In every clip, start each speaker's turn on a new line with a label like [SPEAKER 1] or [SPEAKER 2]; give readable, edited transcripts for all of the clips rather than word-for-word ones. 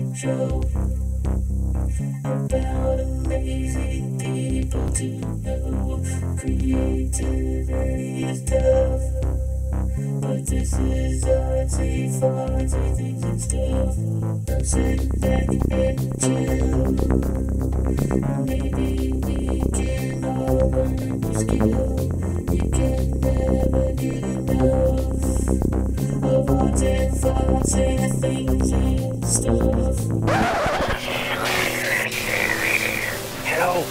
[SPEAKER 1] intro about amazing people to know. Creativity is tough, but this is artsy fartsy things and stuff. So sit back and chill. Maybe we can all learn a new skill. You can never get enough of artsy fartsy things and stuff.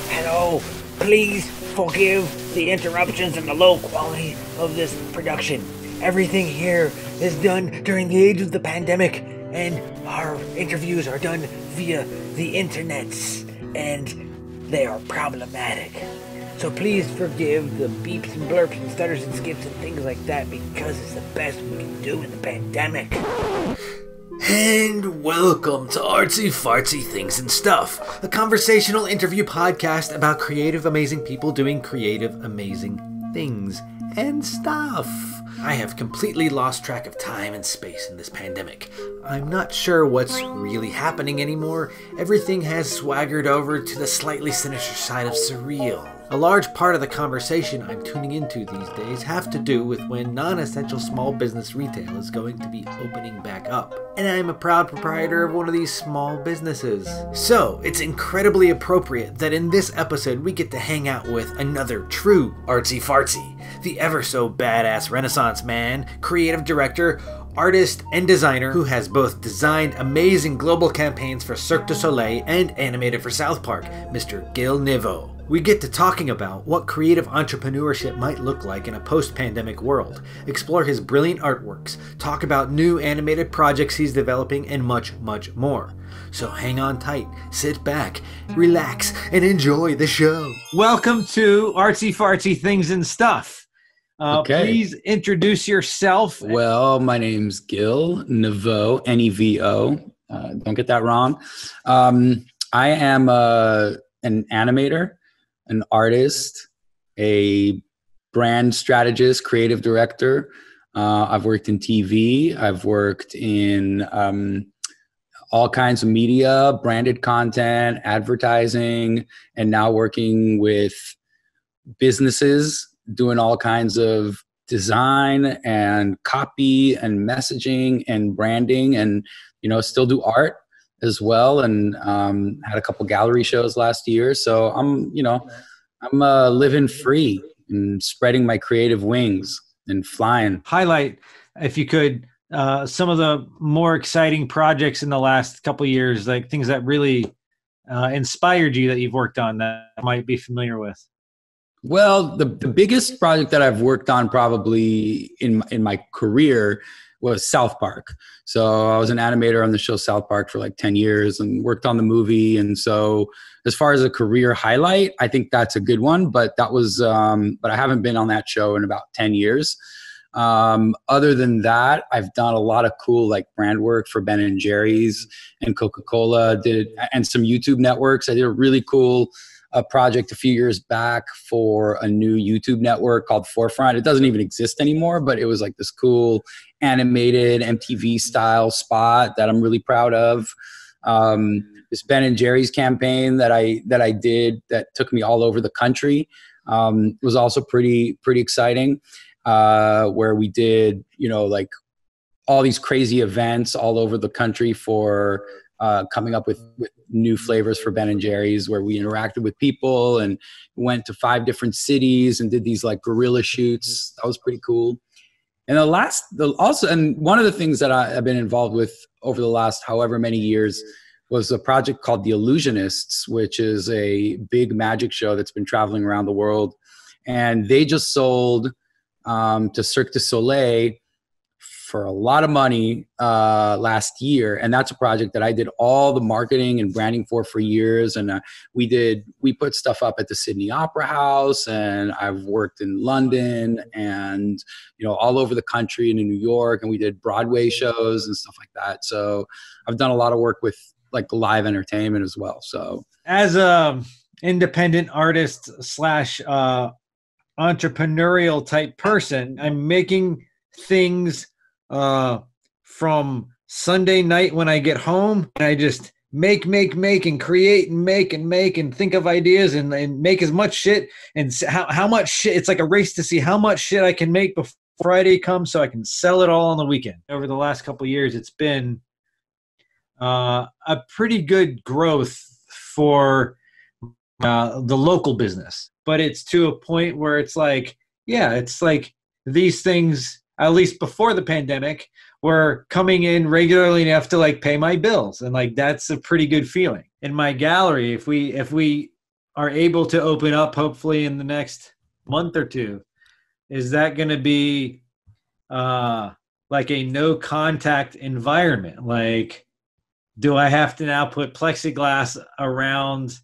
[SPEAKER 2] Hello. Please forgive the interruptions and the low quality of this production. Everything here is done during the age of the pandemic, and our interviews are done via the internets, and they are problematic. So please forgive the beeps and blurps and stutters and skips and things like that, because it's the best we can do in the pandemic. And welcome to Artsy Fartsy Things and Stuff, a conversational interview podcast about creative, amazing people doing creative, amazing things and stuff. I have completely lost track of time and space in this pandemic. I'm not sure what's really happening anymore. Everything has swaggered over to the slightly sinister side of surreal. A large part of the conversation I'm tuning into these days have to do with when non-essential small business retail is going to be opening back up. And I'm a proud proprietor of one of these small businesses. So it's incredibly appropriate that in this episode we get to hang out with another true Artsy Fartsy, the ever so badass Renaissance man, creative director, artist, and designer who has both designed amazing global campaigns for Cirque du Soleil and animated for South Park, Mr. Gil Nevo. We get to talking about what creative entrepreneurship might look like in a post-pandemic world, explore his brilliant artworks, talk about new animated projects he's developing, and much, much more. So hang on tight, sit back, relax, and enjoy the show. Welcome to Artsy Fartsy Things and Stuff.
[SPEAKER 3] Okay.
[SPEAKER 2] Please introduce yourself.
[SPEAKER 3] Well, my name's Gil Nevo, N-E-V-O. Don't get that wrong. I am an animator, an artist, a brand strategist, creative director. I've worked in TV. I've worked in all kinds of media, branded content, advertising, and now working with businesses, doing all kinds of design and copy and messaging and branding, and still do art as well, and had a couple gallery shows last year. So I'm living free and spreading my creative wings and flying.
[SPEAKER 2] Highlight, if you could, some of the more exciting projects in the last couple of years, like things that really inspired you that you've worked on that I might be familiar with.
[SPEAKER 3] Well, the biggest project that I've worked on probably in my career was South Park. So I was an animator on the show South Park for like 10 years and worked on the movie. And so as far as a career highlight, I think that's a good one, but that was, but I haven't been on that show in about 10 years. Other than that, I've done a lot of cool like brand work for Ben and Jerry's and Coca-Cola, and some YouTube networks. I did a really cool project a few years back for a new YouTube network called Forefront. It doesn't even exist anymore, but it was like this cool animated MTV style spot that I'm really proud of. This Ben and Jerry's campaign that I did that took me all over the country was also pretty exciting, where we did like all these crazy events all over the country for coming up with new flavors for Ben and Jerry's, where we interacted with people and went to 5 different cities and did these like guerrilla shoots. That was pretty cool. And and one of the things that I've been involved with over the last however many years was a project called The Illusionists, which is a big magic show that's been traveling around the world. And they just sold to Cirque du Soleil for a lot of money last year. And that's a project that I did all the marketing and branding for years. And we put stuff up at the Sydney Opera House, and I've worked in London and, all over the country and in New York, and we did Broadway shows and stuff like that. So I've done a lot of work with like live entertainment as well. So
[SPEAKER 2] as a independent artist slash entrepreneurial type person, I'm making things from Sunday night when I get home, and I just make and create and make and think of ideas and make as much shit, and how much shit. It's like a race to see how much shit I can make before Friday comes so I can sell it all on the weekend. Over the last couple of years, it's been a pretty good growth for the local business, but it's to a point where it's like, yeah, it's like these things, at least before the pandemic, were coming in regularly enough to like pay my bills. And like, that's a pretty good feeling. In my gallery, if we are able to open up, hopefully in the next month or two, is that going to be like a no contact environment? Like, do I have to now put plexiglass around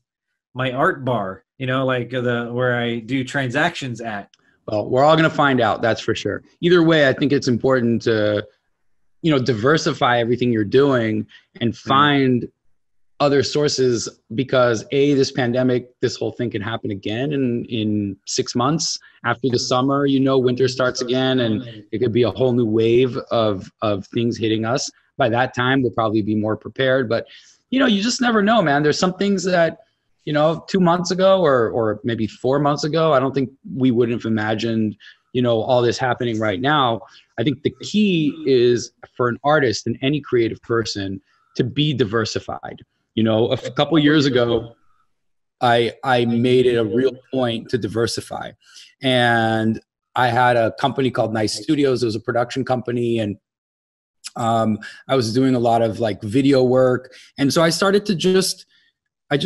[SPEAKER 2] my art bar, you know, like where I do transactions at?
[SPEAKER 3] Well, we're all going to find out. That's for sure. Either way, I think it's important to, you know, diversify everything you're doing and find other sources, because this pandemic, this whole thing can happen again in 6 months after the summer. You know, winter starts again, and it could be a whole new wave of things hitting us. By that time, we'll probably be more prepared. But, you know, you just never know, man. There's some things that, you know, 2 months ago or maybe 4 months ago, I don't think we would have imagined, you know, all this happening right now. I think the key is for an artist and any creative person to be diversified. You know, a couple years ago, I made it a real point to diversify. And I had a company called Nice Studios. It was a production company, and I was doing a lot of like video work. And so I just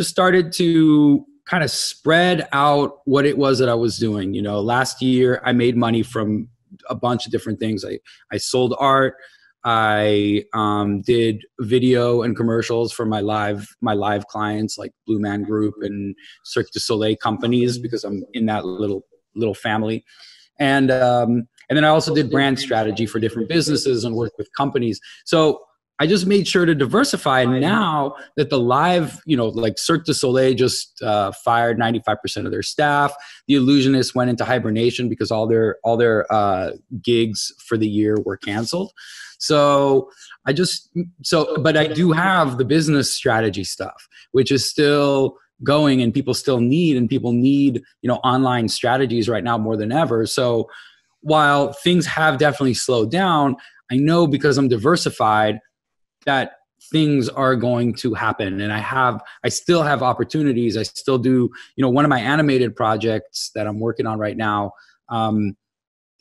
[SPEAKER 3] started to kind of spread out what it was that I was doing. You know, last year I made money from a bunch of different things. I sold art. I did video and commercials for my live clients like Blue Man Group and Cirque du Soleil companies, because I'm in that little family. And then I also did brand strategy for different businesses and worked with companies. So I just made sure to diversify. And now that the live, you know, like Cirque du Soleil just fired 95% of their staff. The Illusionists went into hibernation because all their gigs for the year were canceled. So but I do have the business strategy stuff, which is still going, and people need, you know, online strategies right now more than ever. So while things have definitely slowed down, I know because I'm diversified that things are going to happen. And I still have opportunities. I still do, you know, one of my animated projects that I'm working on right now,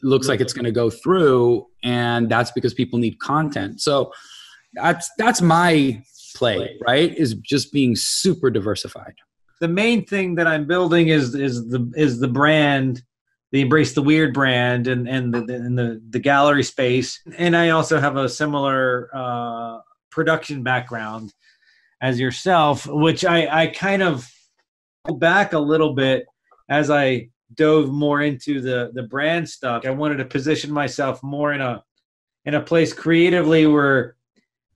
[SPEAKER 3] looks like it's going to go through, and that's because people need content. So that's my play, right? Is just being super diversified.
[SPEAKER 2] The main thing that I'm building is the brand, the Embrace the Weird brand, and the gallery space. And I also have a similar production background as yourself, which I kind of pulled back a little bit as I dove more into the brand stuff. I wanted to position myself more in a place creatively where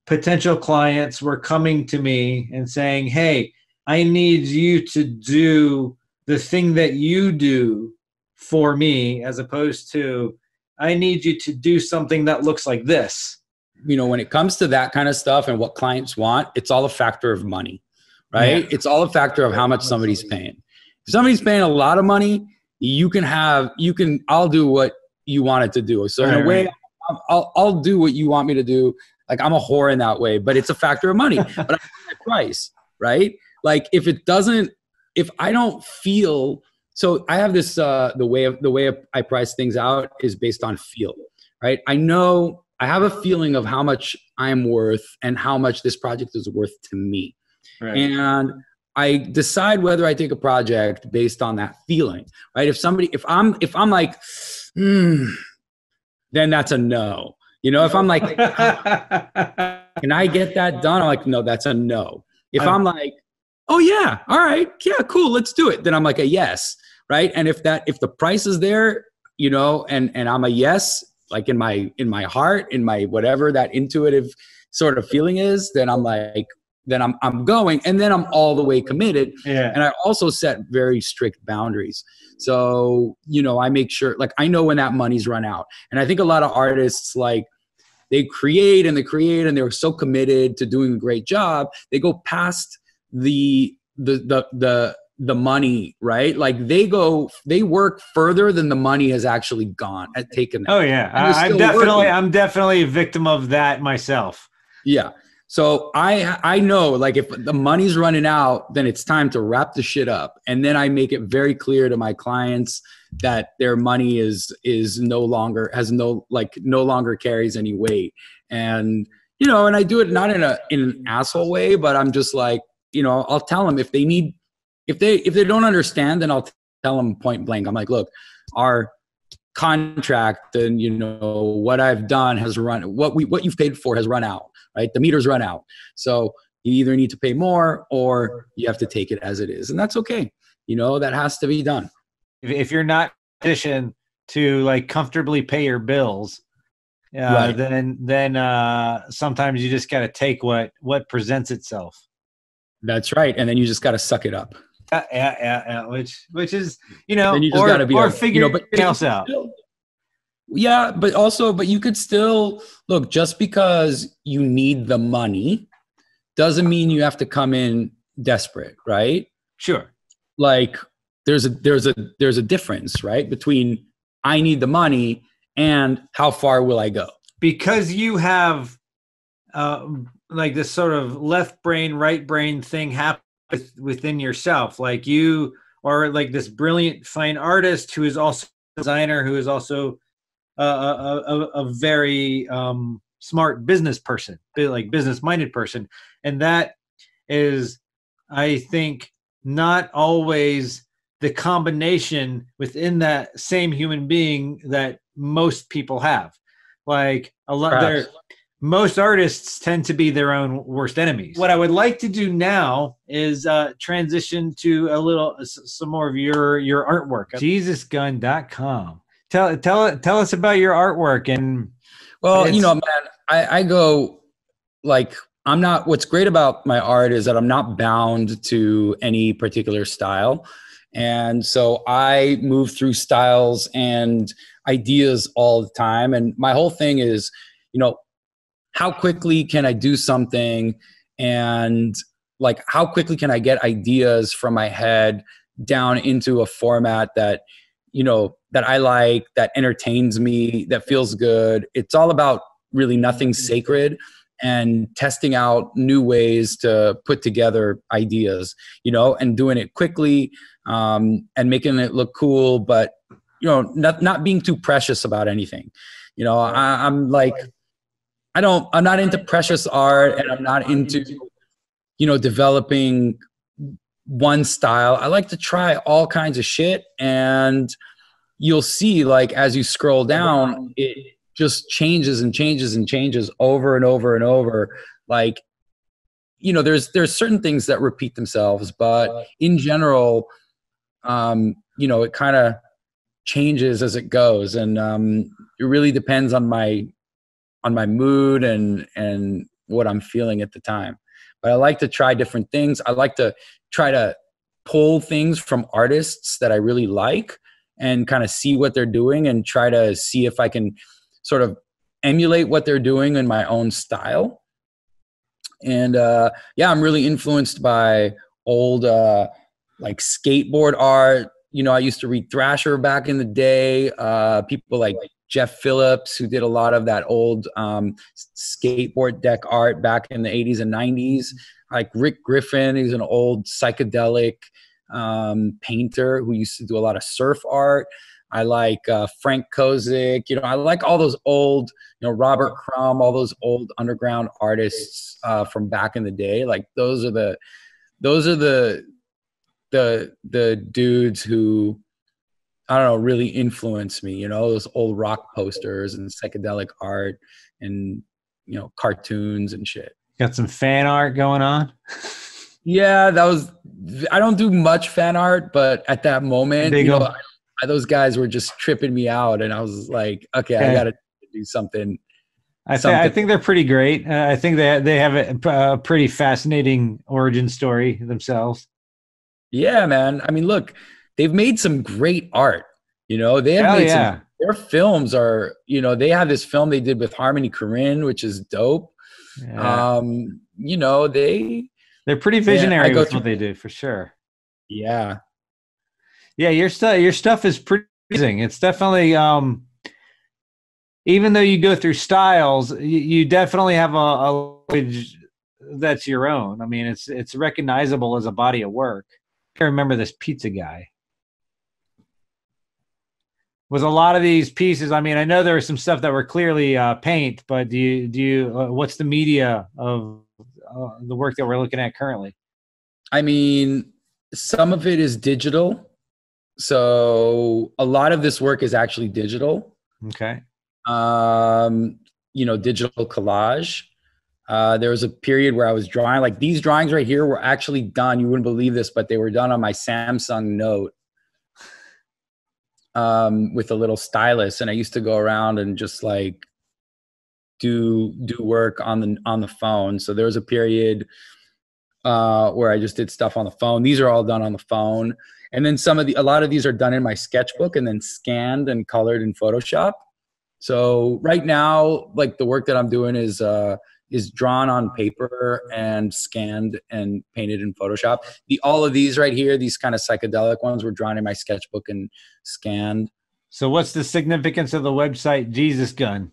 [SPEAKER 2] potential clients were coming to me and saying, hey, I need you to do the thing that you do for me, as opposed to, I need you to do something that looks like this.
[SPEAKER 3] You know, when it comes to that kind of stuff and what clients want, it's all a factor of money, right? Yeah. It's all a factor of how much somebody's paying. If somebody's paying a lot of money, I'll do what you want it to do. So in a way, I'll do what you want me to do. Like, I'm a whore in that way, but it's a factor of money. But I want my price, right? Like, if I don't feel, so I have this, the way I price things out is based on feel, right? I know I have a feeling of how much I'm worth and how much this project is worth to me. Right. And I decide whether I take a project based on that feeling, right? If I'm like, then that's a no. You know, if I'm like, can I get that done? I'm like, no, that's a no. If I'm like, oh yeah, all right, yeah, cool, let's do it, then I'm like a yes, right? And if the price is there, you know, and I'm a yes, like in my heart, in my whatever that intuitive sort of feeling is, then I'm like, then I'm going, and then I'm all the way committed. Yeah. And I also set very strict boundaries. So, you know, I make sure, like, I know when that money's run out. And I think a lot of artists, like, they create and they create, and they're so committed to doing a great job, they go past the money, right? Like they work further than the money has actually taken them.
[SPEAKER 2] Oh yeah. I'm definitely a victim of that myself.
[SPEAKER 3] Yeah. So I know, like, if the money's running out, then it's time to wrap the shit up. And then I make it very clear to my clients that their money is no longer carries any weight. And, and I do it not in an asshole way, but I'm just like, I'll tell them if they don't understand, then I'll tell them point blank. I'm like, look, our contract and, what I've done has run, what you've paid for has run out. Right? The meter's run out. So you either need to pay more or you have to take it as it is. And that's okay. That has to be done.
[SPEAKER 2] If you're not in a position to like comfortably pay your bills,
[SPEAKER 3] Right.
[SPEAKER 2] then sometimes you just got to take what presents itself.
[SPEAKER 3] That's right. And then you just got to suck it up.
[SPEAKER 2] Yeah. Which is,
[SPEAKER 3] then you just got to be
[SPEAKER 2] figure something else out.
[SPEAKER 3] Yeah, but you could still look, just because you need the money doesn't mean you have to come in desperate, right?
[SPEAKER 2] Sure.
[SPEAKER 3] Like there's a difference, right? Between I need the money and how far will I go? Because
[SPEAKER 2] you have like this sort of left brain, right brain thing happen within yourself. Like you are like this brilliant fine artist who is also a designer, who is also a very smart business person, like business-minded person. And that is, I think, not always the combination within that same human being that most people have. Like most artists tend to be their own worst enemies. What I would like to do now is transition to some more of your artwork. JesusGun.com. Tell us about your artwork. And
[SPEAKER 3] well, man, I go like, what's great about my art is that I'm not bound to any particular style. And so I move through styles and ideas all the time. And my whole thing is, how quickly can I do something, and like, how quickly can I get ideas from my head down into a format that, that I like, that entertains me, that feels good. It's all about really nothing sacred and testing out new ways to put together ideas, and doing it quickly, and making it look cool, but, not being too precious about anything. I'm like, I'm not into precious art, and I'm not into, developing one style. I like to try all kinds of shit, and you'll see, like, as you scroll down, it just changes and changes and changes over and over and over. Like, there's certain things that repeat themselves, but in general, it kind of changes as it goes. And it really depends on my mood and what I'm feeling at the time. But I like to try different things. I like to try to pull things from artists that I really like and kind of see what they're doing and try to see if I can sort of emulate what they're doing in my own style. And I'm really influenced by old like skateboard art. I used to read Thrasher back in the day. People like Jeff Phillips, who did a lot of that old skateboard deck art back in the 80s and 90s. Like Rick Griffin, he's an old psychedelic painter who used to do a lot of surf art. I like Frank Kozik. I like all those old, Robert Crumb, all those old underground artists from back in the day. Like those are the dudes who, I don't know, really influence me. Those old rock posters and psychedelic art and, cartoons and shit.
[SPEAKER 2] Got some fan art going on?
[SPEAKER 3] Yeah, I don't do much fan art, but at that moment, those guys were just tripping me out, and I was like, okay, I got to do something.
[SPEAKER 2] I think they're pretty great. I think they have a pretty fascinating origin story themselves.
[SPEAKER 3] Yeah, man. I mean, look, they've made some great art. They have made some their films are, you know, they have this film they did with Harmony Korine, which is dope.
[SPEAKER 2] Yeah.
[SPEAKER 3] You know,
[SPEAKER 2] They're pretty visionary with what they do, for sure.
[SPEAKER 3] Yeah.
[SPEAKER 2] Yeah, your stuff is pretty amazing. It's definitely even though you go through styles, you definitely have a language that's your own. I mean, it's recognizable as a body of work. I remember this pizza guy. With a lot of these pieces, I mean, I know there was some stuff that were clearly paint, but do you what's the media of the work that we're looking at currently?
[SPEAKER 3] I mean, some of it is digital. So a lot of this work is actually digital.
[SPEAKER 2] Okay.
[SPEAKER 3] You know, digital collage. There was a period where I was drawing, like these drawings right here were actually done. You wouldn't believe this, but they were done on my Samsung Note with a little stylus. And I used to go around and just like do work on the phone. So there was a period where I just did stuff on the phone. These are all done on the phone. And then a lot of these are done in my sketchbook and then scanned and colored in Photoshop. So right now, like the work that I'm doing is drawn on paper and scanned and painted in Photoshop. All of these right here, these kind of psychedelic ones, were drawn in my sketchbook and scanned.
[SPEAKER 2] So what's the significance of the website Jesus Gun?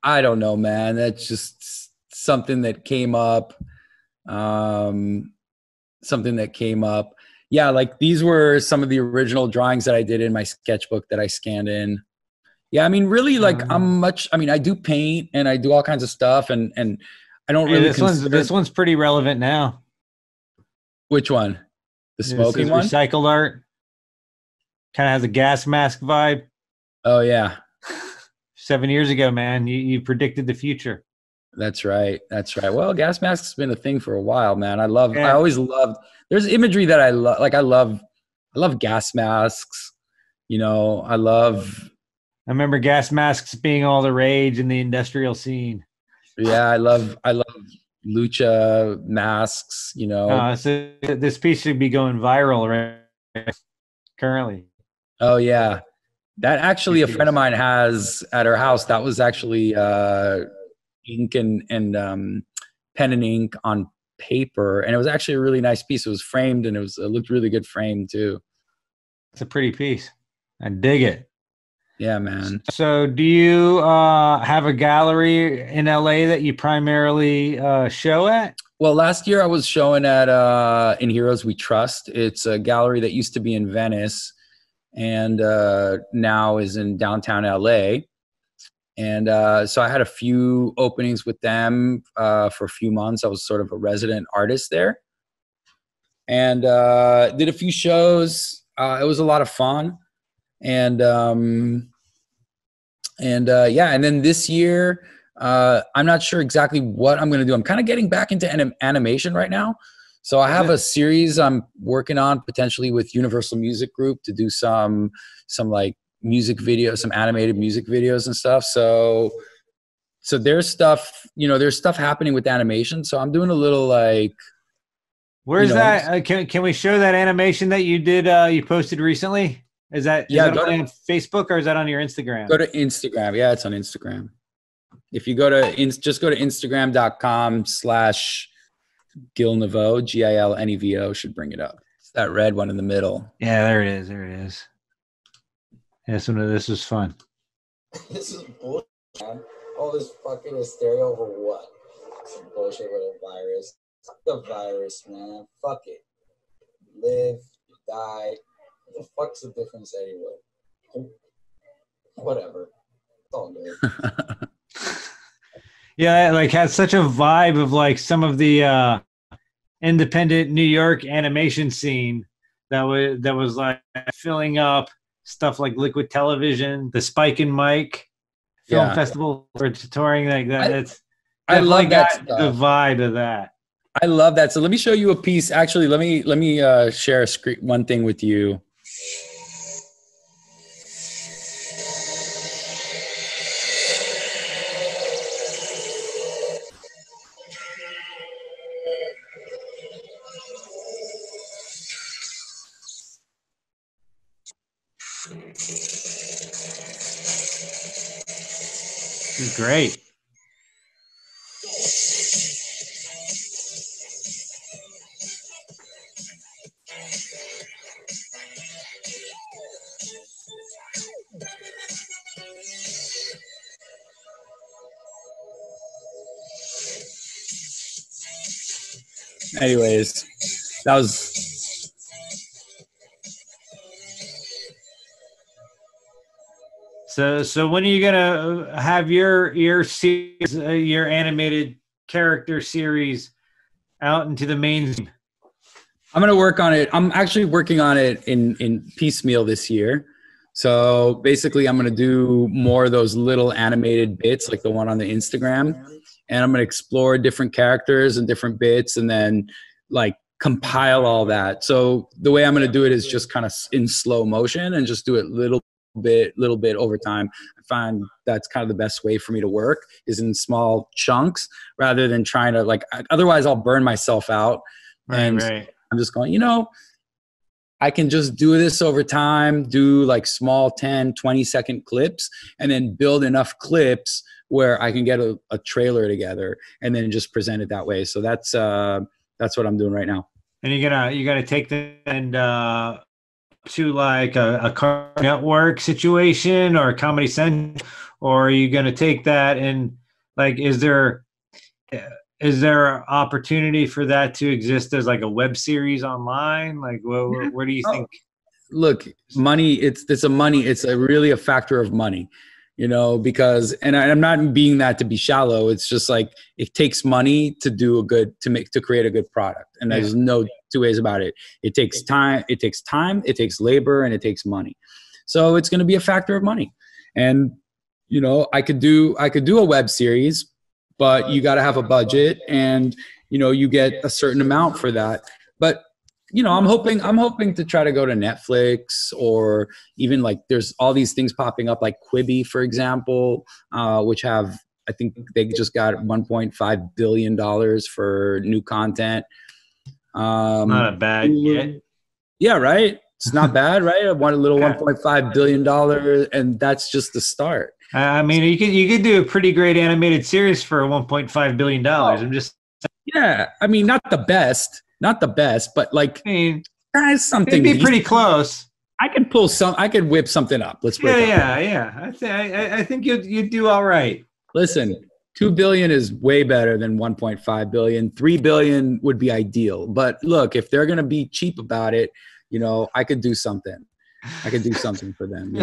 [SPEAKER 3] I don't know, man. That's just something that came up. Yeah, like these were some of the original drawings that I did in my sketchbook that I scanned in. Yeah, I mean, really, like I do paint and I do all kinds of stuff, and I don't really
[SPEAKER 2] this one's pretty relevant now.
[SPEAKER 3] Which one? The smoking one?
[SPEAKER 2] Recycled art. Kind of has a gas mask vibe.
[SPEAKER 3] Oh yeah.
[SPEAKER 2] 7 years ago, man, you predicted the future.
[SPEAKER 3] That's right. Well, gas masks has been a thing for a while, man. I always loved, there's imagery that I love. Like I love gas masks. You know, I
[SPEAKER 2] remember gas masks being all the rage in the industrial scene.
[SPEAKER 3] Yeah, I love lucha masks, you know.
[SPEAKER 2] So this piece should be going viral right currently.
[SPEAKER 3] Oh yeah. That actually a friend of mine has at her house. That was actually ink and pen and ink on paper, and it was actually a really nice piece. It was framed, and it looked really good framed too.
[SPEAKER 2] It's a pretty piece. I dig it.
[SPEAKER 3] Yeah, man.
[SPEAKER 2] So do you have a gallery in LA that you primarily show at?
[SPEAKER 3] Well, last year I was showing at In Heroes We Trust. It's a gallery that used to be in Venice and now is in downtown LA. And so I had a few openings with them for a few months. I was sort of a resident artist there and did a few shows. It was a lot of fun. And then this year, I'm not sure exactly what I'm going to do. I'm kind of getting back into animation right now. So I have a series I'm working on potentially with Universal Music Group to do some like music videos, some animated music videos and stuff. So there's stuff, there's stuff happening with animation. So I'm doing a little like,
[SPEAKER 2] where's that? Can we show that animation that you did, you posted recently? Is that on Facebook or is that on your Instagram?
[SPEAKER 3] Go to Instagram. Yeah, it's on Instagram. If you go to just go to Instagram.com/GilNevo, GILNEVO should bring it up. It's that red one in the middle.
[SPEAKER 2] Yeah, there it is. Yeah, so this is fun.
[SPEAKER 4] This is bullshit, man. All this fucking hysteria over what? Some bullshit with a virus. Fuck the virus, man. Fuck it. Live, you die. What the fuck's the difference anyway? Whatever. It's all good.
[SPEAKER 2] Yeah, like had such a vibe of like some of the independent New York animation scene that was like filling up stuff like Liquid Television, the Spike and Mike Film Festival for touring like that.
[SPEAKER 3] I love that stuff.
[SPEAKER 2] The vibe of that.
[SPEAKER 3] I love that. So let me show you a piece. Actually, let me share one thing with you.
[SPEAKER 2] is great.
[SPEAKER 3] Anyways, that was.
[SPEAKER 2] So when are you gonna have your series, your animated character series out into the mainstream?
[SPEAKER 3] I'm gonna work on it. I'm actually working on it in piecemeal this year. So basically, I'm gonna do more of those little animated bits, like the one on the Instagram, and I'm gonna explore different characters and different bits, and then like compile all that. So the way I'm gonna do it is just kind of in slow motion and just do it little bit over time. I find that's kind of the best way for me to work is in small chunks rather than trying to like. Otherwise, I'll burn myself out.
[SPEAKER 2] Right.
[SPEAKER 3] I'm just going, I can just do this over time, do like small 10, 20-second clips, and then build enough clips where I can get a trailer together and then just present it that way. So that's what I'm doing right now.
[SPEAKER 2] And you're gonna take that and to like a Cartoon Network situation or a Comedy Central, or are you gonna take that and like is there opportunity for that to exist as like a web series online? Like where do you think?
[SPEAKER 3] Look, money, it's really a factor of money, because, and I'm not being that to be shallow. It's just like, it takes money to create a good product. And there's no two ways about it. It takes time, it takes labor, and it takes money. So it's going to be a factor of money. And, I could do a web series, but you got to have a budget, and, you get a certain amount for that. But, I'm hoping to try to go to Netflix, or even like there's all these things popping up like Quibi, for example, which I think they just got $1.5 billion for new content.
[SPEAKER 2] Not a bad yet.
[SPEAKER 3] Yeah, right. It's not bad, right? I want a little $1.5 billion, and that's just the start.
[SPEAKER 2] I mean, you could do a pretty great animated series for $1.5 billion. I'm just.
[SPEAKER 3] Yeah, I mean, not the best, but like, that's something.
[SPEAKER 2] It'd be pretty close.
[SPEAKER 3] I could whip something up. Let's break
[SPEAKER 2] I think you'd do all right.
[SPEAKER 3] Listen, $2 billion is way better than $1.5 billion. $3 billion would be ideal. But look, if they're gonna be cheap about it, I could do something. I could do something for them.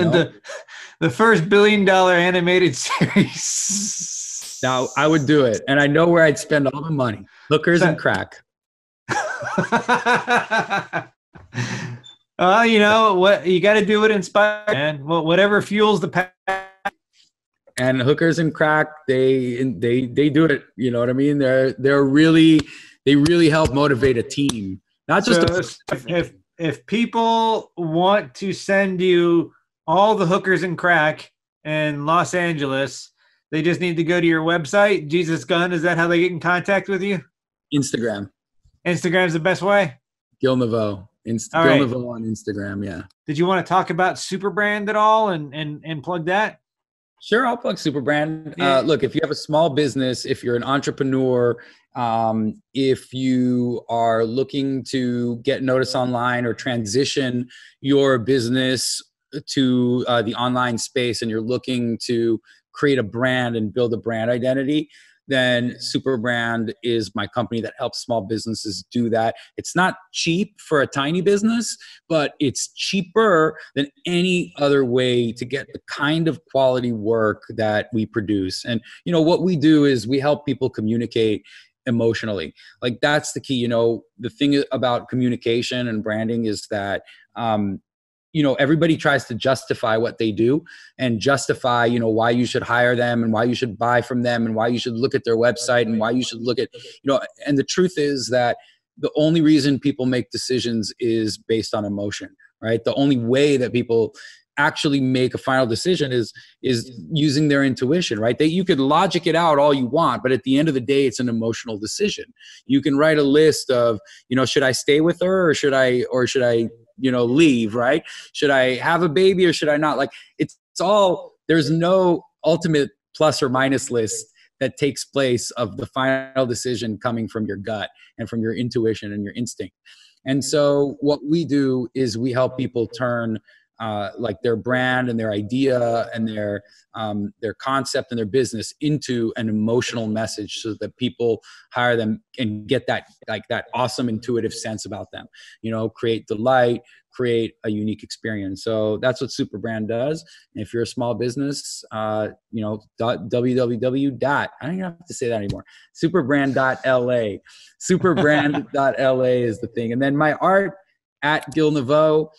[SPEAKER 2] The first $1 billion animated series.
[SPEAKER 3] Now I would do it, and I know where I'd spend all the money: hookers and crack.
[SPEAKER 2] What you got to do it inspired, man. Whatever fuels the passion.
[SPEAKER 3] And hookers and crack, they do it. You know what I mean? They really help motivate a team, not just.
[SPEAKER 2] If people want to send you all the hookers and crack in Los Angeles, they just need to go to your website, Jesus Gun. Is that how they get in contact with you?
[SPEAKER 3] Instagram.
[SPEAKER 2] Instagram's the best way?
[SPEAKER 3] Gil Nevo. Nevo on Instagram, yeah.
[SPEAKER 2] Did you want to talk about Superbrand at all and plug that?
[SPEAKER 3] Sure, I'll plug Superbrand.
[SPEAKER 2] Yeah.
[SPEAKER 3] Look, if you have a small business, if you're an entrepreneur, if you are looking to get noticed online or transition your business to the online space, and you're looking to create a brand and build a brand identity, then Superbrand is my company that helps small businesses do that. It's not cheap for a tiny business, but it's cheaper than any other way to get the kind of quality work that we produce. And, what we do is we help people communicate emotionally. Like, that's the key. The thing about communication and branding is that, everybody tries to justify what they do and justify, why you should hire them and why you should buy from them and why you should look at their website and why you should look at, and the truth is that the only reason people make decisions is based on emotion, right? The only way that people actually make a final decision is using their intuition, right? You could logic it out all you want, but at the end of the day, it's an emotional decision. You can write a list of, should I stay with her or should I leave, right? Should I have a baby or should I not? Like, it's all, there's no ultimate plus or minus list that takes place of the final decision coming from your gut and from your intuition and your instinct. And so what we do is we help people turn like their brand and their idea and their concept and their business into an emotional message, so that people hire them and get that, like that awesome intuitive sense about them, you know, create delight, create a unique experience. So that's what Superbrand does. And if you're a small business, you know, www. I don't even have to say that anymore. Superbrand.la. Superbrand.la is the thing. And then my art at Gil Nevo.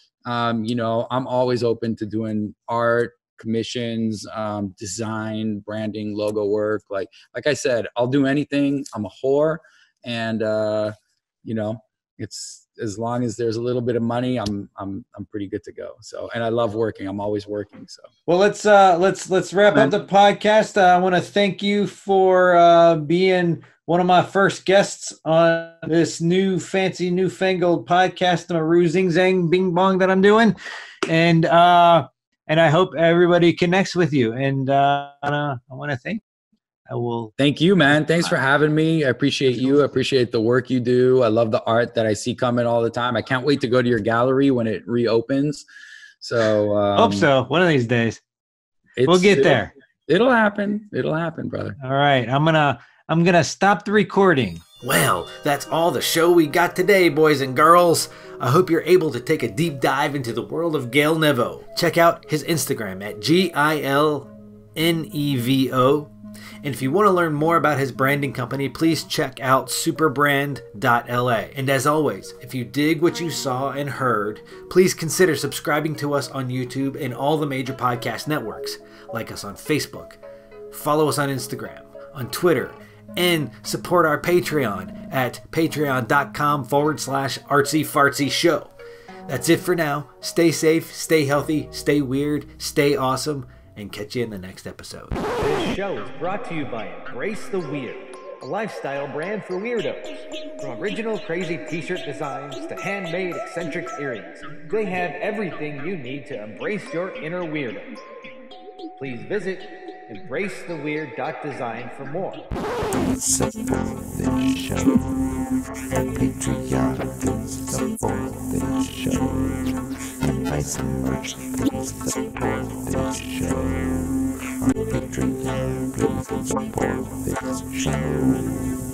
[SPEAKER 3] You know, I'm always open to doing art, commissions, design, branding, logo work. Like I said, I'll do anything. I'm a whore, and you know, it's, as long as there's a little bit of money, I'm pretty good to go. So, and I love working. I'm always working. So,
[SPEAKER 2] well, let's wrap up the podcast. I want to thank you for being one of my first guests on this new fancy newfangled podcast, Maru Zing Zang Bing Bong, that I'm doing, and I hope everybody connects with you. And I want to thank. I will
[SPEAKER 3] thank you, man. Thanks for having me. I appreciate you. I appreciate the work you do. I love the art that I see coming all the time. I can't wait to go to your gallery when it reopens. So
[SPEAKER 2] hope so. One of these days, we'll get there.
[SPEAKER 3] It'll happen. It'll happen, brother.
[SPEAKER 2] All right. I'm gonna stop the recording.
[SPEAKER 5] Well, that's all the show we got today, boys and girls. I hope you're able to take a deep dive into the world of Gil Nevo. Check out his Instagram at GILNEVO. And if you want to learn more about his branding company, please check out superbrand.la. And as always, if you dig what you saw and heard, please consider subscribing to us on YouTube and all the major podcast networks. Like us on Facebook, follow us on Instagram, on Twitter, and support our Patreon at patreon.com/Artsy Fartsy Show. That's it for now. Stay safe, stay healthy, stay weird, stay awesome, and catch you in the next episode.
[SPEAKER 2] This show is brought to you by Embrace the Weird, a lifestyle brand for weirdos. From original crazy t-shirt designs to handmade eccentric earrings, they have everything you need to embrace your inner weirdo. Please visit embracetheweird.design for more.
[SPEAKER 1] Support this show at Patreon. Please support this show and buy some merch. Please support this show on Patreon. Please support this show.